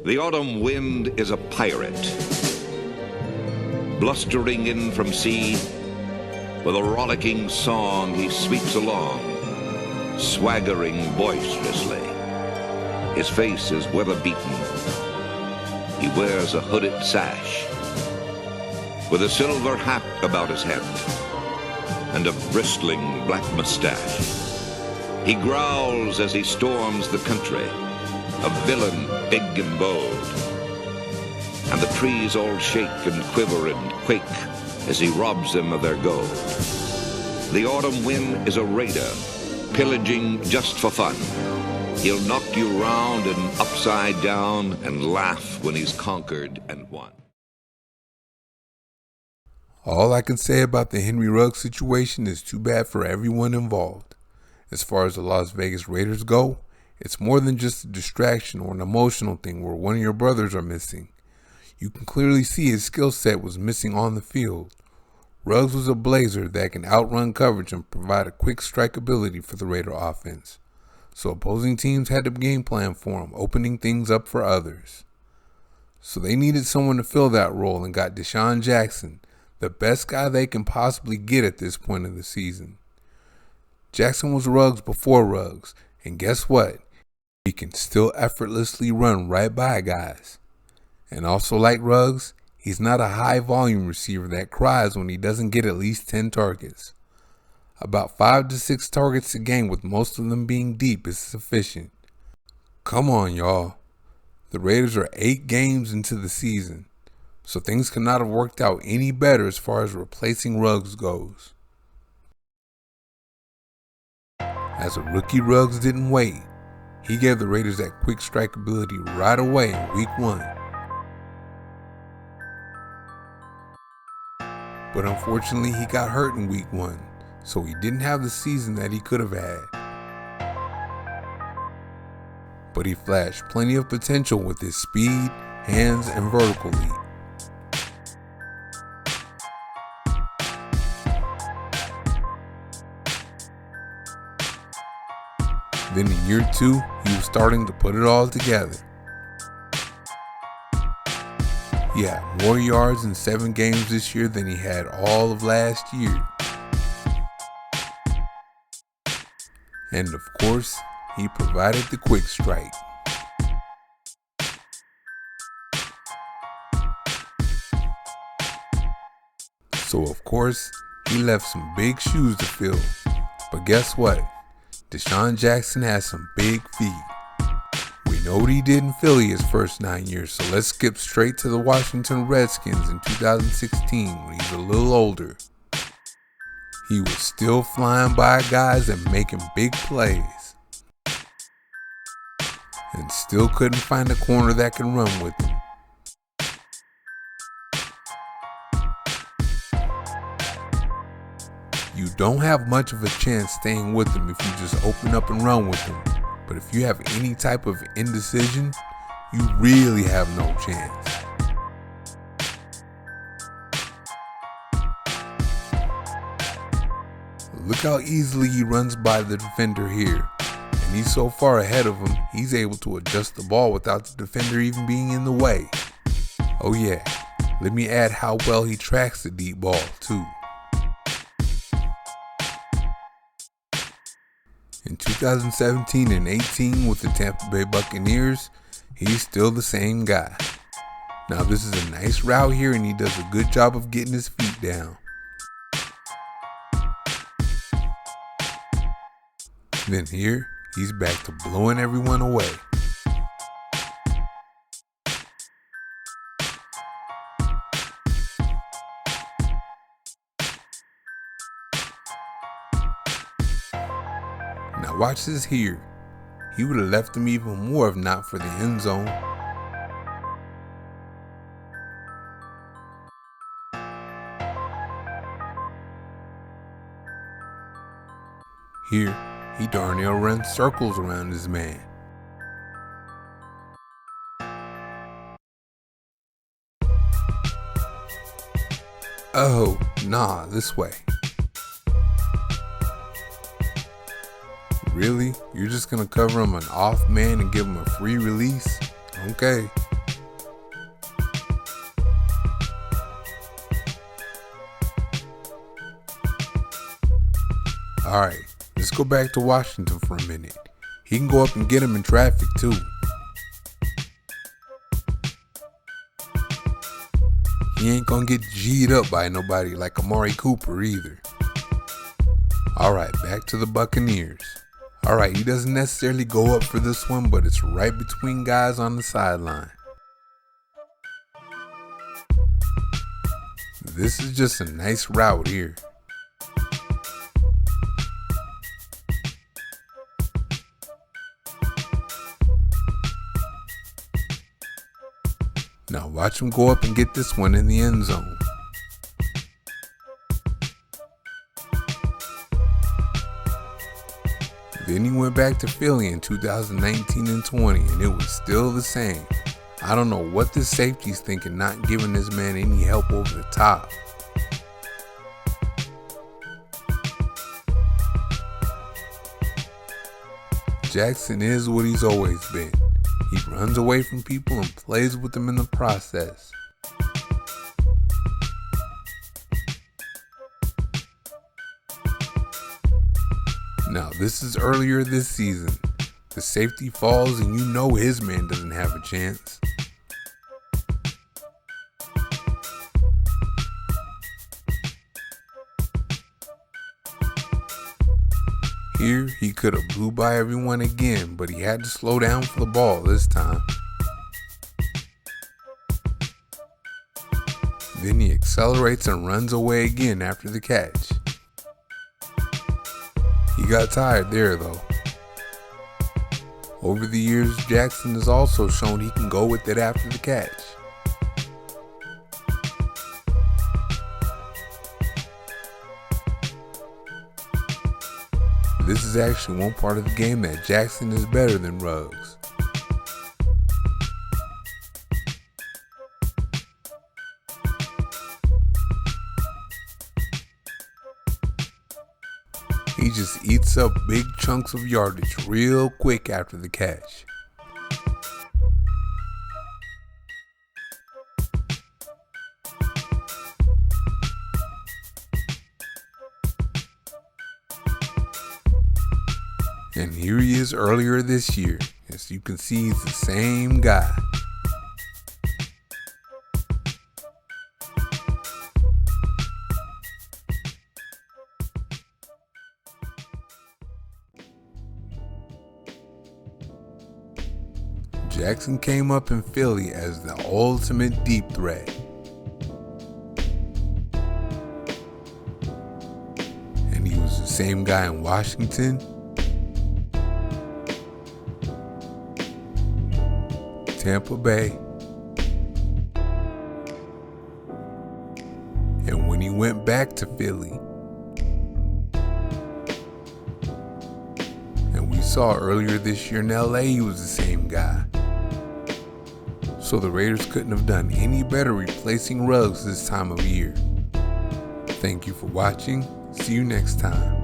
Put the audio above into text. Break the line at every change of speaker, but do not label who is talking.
The autumn wind is a pirate, blustering in from sea. With a rollicking song he sweeps along, swaggering boisterously. His face is weather-beaten. He wears a hooded sash, with a silver hat about his head, and a bristling black mustache. He growls as he storms the country, a villain big and bold. And the trees all shake and quiver and quake as he robs them of their gold. The autumn wind is a raider, pillaging just for fun. He'll knock you round and upside down and laugh when he's conquered and won.
All I can say about the Henry Ruggs situation is too bad for everyone involved. As far as the Las Vegas Raiders go, it's more than just a distraction or an emotional thing where one of your brothers are missing. You can clearly see his skill set was missing on the field. Ruggs was a blazer that can outrun coverage and provide a quick strike ability for the Raider offense. So opposing teams had to game plan for him, opening things up for others. So they needed someone to fill that role and got DeSean Jackson, the best guy they can possibly get at this point of the season. Jackson was Ruggs before Ruggs, and guess what? He can still effortlessly run right by guys. And also like Ruggs, he's not a high volume receiver that cries when he doesn't get at least 10 targets. About 5 to 6 targets a game, with most of them being deep, is sufficient. Come on, y'all. The Raiders are 8 games into the season, so things could not have worked out any better as far as replacing Ruggs goes. As a rookie, Ruggs didn't wait. He gave the Raiders that quick strike ability right away in week 1. But unfortunately, he got hurt in week 1, so he didn't have the season that he could have had. But he flashed plenty of potential with his speed, hands, and vertical leap. Then in year 2, he was starting to put it all together. He had more yards in 7 games this year than he had all of last year. And of course, he provided the quick strike. So of course, he left some big shoes to fill. But guess what? DeSean Jackson has some big feet. We know what he did in Philly his first 9 years, so let's skip straight to the Washington Redskins in 2016 when he's a little older. He was still flying by guys and making big plays, and still couldn't find a corner that can run with him. You don't have much of a chance staying with him if you just open up and run with him. But if you have any type of indecision, you really have no chance. Look how easily he runs by the defender here. And he's so far ahead of him, he's able to adjust the ball without the defender even being in the way. Oh yeah, let me add how well he tracks the deep ball too. In 2017 and 18 with the Tampa Bay Buccaneers, he's still the same guy. Now this is a nice route here and he does a good job of getting his feet down. Then here, he's back to blowing everyone away. Now watch this here. He would have left him even more if not for the end zone. Here, he darn near runs circles around his man. Oh, nah, this way. Really? You're just gonna cover him an off man and give him a free release? Okay. Alright, let's go back to Washington for a minute. He can go up and get him in traffic too. He ain't gonna get G'd up by nobody like Amari Cooper either. Alright, back to the Buccaneers. Alright, he doesn't necessarily go up for this one, but it's right between guys on the sideline. This is just a nice route here. Now watch him go up and get this one in the end zone. Then he went back to Philly in 2019 and 20, and it was still the same. I don't know what this safety's thinking, not giving this man any help over the top. Jackson is what he's always been. He runs away from people and plays with them in the process. Now, this is earlier this season. The safety falls and you know his man doesn't have a chance. Here, he could have blew by everyone again, but he had to slow down for the ball this time. Then he accelerates and runs away again after the catch. He got tired there though. Over the years, Jackson has also shown he can go with it after the catch. This is actually one part of the game that Jackson is better than Ruggs. He just eats up big chunks of yardage real quick after the catch. And here he is earlier this year. As you can see, he's the same guy. Jackson came up in Philly as the ultimate deep threat. And he was the same guy in Washington, Tampa Bay, and when he went back to Philly. And we saw earlier this year in LA he was the same guy. So the Raiders couldn't have done any better replacing Ruggs this time of year. Thank you for watching. See you next time.